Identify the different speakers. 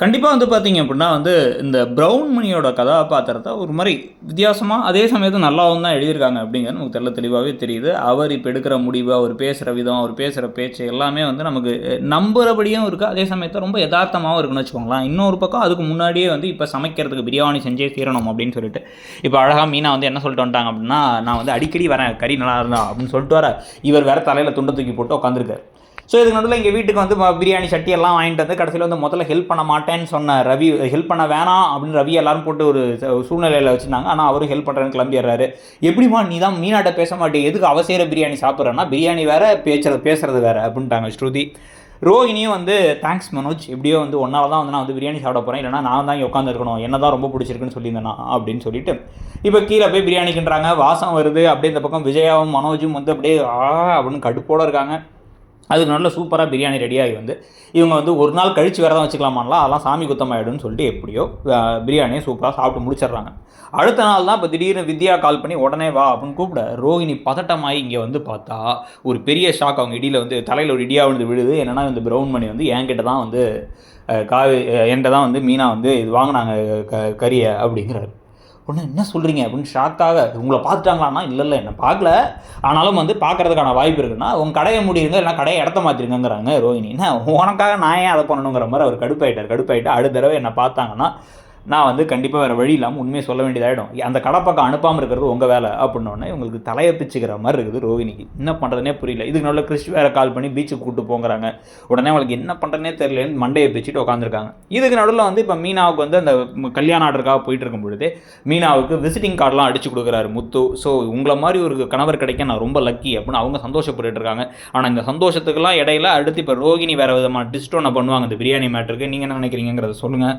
Speaker 1: கண்டிப்பா வந்து பார்த்தீங்க அப்படின்னா வந்து, இந்த ப்ரவுன் மணியோட கதாபாத்திரத்த ஒரு மாரி வித்தியாசமா, அதே சமயத்தில நல்லாவும் தான் எழுதியிருக்காங்க அப்படிங்கிறது நமக்கு தெளிவாவே தெரியுது. அவர் இப்ப எடுக்கிற முடிவு, அவர் பேசுற விதம், அவர் பேசுற பேச்சு எல்லாமே வந்து நமக்கு நம்புறபடியும் இருக்கு. அதே சமயத்தில ரொம்ப எதார்த்தமாவும் இருக்குன்னு வச்சுக்கோங்களேன். இன்னொரு பக்கம் அதுக்கு முன்னாடியே வந்து இப்ப சமைக்கிறதுக்கு பிரியாணி செஞ்சே தீரணும் அப்படின்னு சொல்லிட்டு, இப்ப அழகா மீனா வந்து என்ன சொல்லிட்டு வந்துட்டாங்க அப்படின்னா, "நான் வந்து அடிக்கடி வரேன் கறி நல்லா இருந்தா" அப்படின்னு சொல்லிட்டு வர, இவர் வேற தலையில துண்ட தூக்கி போட்டு உட்காந்துருக்காரு. ஸோ இதுக்கு நடுவில் எங்கள் வீட்டுக்கு வந்து பிரியாணி சட்டி எல்லாம் வாங்கிட்டு வந்து கடைசியில் வந்து முதல்ல ஹெல்ப் பண்ண மாட்டேன்னு சொன்ன ரவி ஹெல்ப் பண்ண வேணாம் அப்படின்னு ரவி எல்லாரும் போட்டு ஒரு சூழ்நிலையில் வச்சுருந்தாங்க. ஆனால் அவரும் ஹெல்ப் பண்ணுறேன்னு கிளம்பிடுறாரு. எப்படிமா நீ தான் மீனாட்ட பேச மாட்டே, எதுக்கு அவசர பிரியாணி சாப்பிட்றேன்னா, பிரியாணி வேற பேசுறது வேற அப்படின்ட்டாங்க ஸ்ருதி. ரோஹினியும் வந்து தேங்க்ஸ் மனோஜ், எப்படியோ வந்து ஒன்னால தான் வந்து நான் வந்து பிரியாணி சாப்பிட போகிறேன், இல்லைனா நான் தான் இங்கே உட்காந்துருக்கணும், என்ன தான் ரொம்ப பிடிச்சிருக்குன்னு சொல்லியிருந்தேனா அப்படின்னு சொல்லிட்டு இப்போ கீழே போய் பிரியாணிக்குன்றாங்க, வாசம் வருது. அப்படியே இந்த பக்கம் விஜயாவும் மனோஜும் வந்து அப்படியே அப்படின்னு கடுப்போடு இருக்காங்க. அதுக்கு நல்ல சூப்பராக பிரியாணி ரெடியாகி வந்து இவங்க வந்து ஒரு நாள் கழித்து வேறு தான் வச்சுக்கலாமான்லாம், அதெல்லாம் சாமி குத்தமாயிடும்னு சொல்லிட்டு எப்படியோ பிரியாணியை சூப்பராக சாப்பிட்டு முடிச்சிடுறாங்க. அடுத்த நாள் தான் இப்போ திடீர்னு வித்யா கால் பண்ணி உடனே வா அப்படின்னு கூப்பிட, ரோஹிணி பதட்டமாகி இங்கே வந்து பார்த்தா ஒரு பெரிய ஷாக். அவங்க இடியில் வந்து தலையில் ஒரு இடியாக வந்து விழுது. என்னென்னா இந்த ப்ரௌன் மணி வந்து என்கிட்ட தான் வந்து என்கிட்ட தான் வந்து மீனா வந்து இது வாங்கினாங்க கறியை அப்படிங்கிறாரு. ஒன்று என்ன சொல்கிறீங்க அப்படின்னு ஷாக்காக, உங்களை பார்த்துட்டாங்களான்னா, இல்லை என்ன பார்க்கல, ஆனாலும் வந்து பார்க்குறதுக்கான வாய்ப்பு இருக்குன்னா உங்கள் கடையை முடியுங்க, இல்லை கடையை இடத்த மாற்றிருங்கிறாங்க ரோஹிணி. என்ன உனக்காக நான் ஏன் அதை பண்ணணுங்கிற மாதிரி அவர் கடுப்பாயிட்டார். அடுத்த தடவை என்னை பார்த்தாங்கன்னா நான் வந்து கண்டிப்பாக வேறு வழி இல்லாமல் உண்மையை சொல்ல வேண்டியதாகிடும். அந்த கடை பக்கம் அனுப்பாமல் இருக்கிறது உங்கள் வேலை அப்படின்னோடனே உங்களுக்கு தலையை பிச்சுக்கிற மாதிரி இருக்குது ரோஹினிக்கு. என்ன பண்ணுறதுனே புரியல. இதுக்கு நல்ல கிறிஸ் வேறு கால் பண்ணி பீச்சுக்கு கூப்பிட்டு போங்கிறாங்க. உடனே அவங்களுக்கு என்ன பண்ணுறதுனே தெரியலன்னு மண்டையை பிச்சுட்டு உட்காந்துருக்காங்க. இதுக்கு நடுவில் வந்து இப்போ மீனாவுக்கு வந்து அந்த கல்யாண ஆர்டருக்காக போயிட்டு இருக்கும் பொழுது மீனாவுக்கு விசிட்டிங் கார்டெலாம் அடிச்சு கொடுக்குறாரு முத்து. ஸோ உங்களை மாதிரி ஒரு கணவர் கிடைக்க நான் ரொம்ப லக்கி அப்படின்னு அவங்க சந்தோஷப்பட்டு இருக்காங்க. ஆனால் இந்த சந்தோஷத்துக்கெல்லாம் இடையில அடுத்து இப்போ ரோஹினி வேறு விதமான டிஸ்ட் ஒன்று பண்ணுவாங்க இந்த பிரியாணி மேட்டருக்கு. நீங்கள் என்ன நினைக்கிறீங்கிறத சொல்லுங்கள்.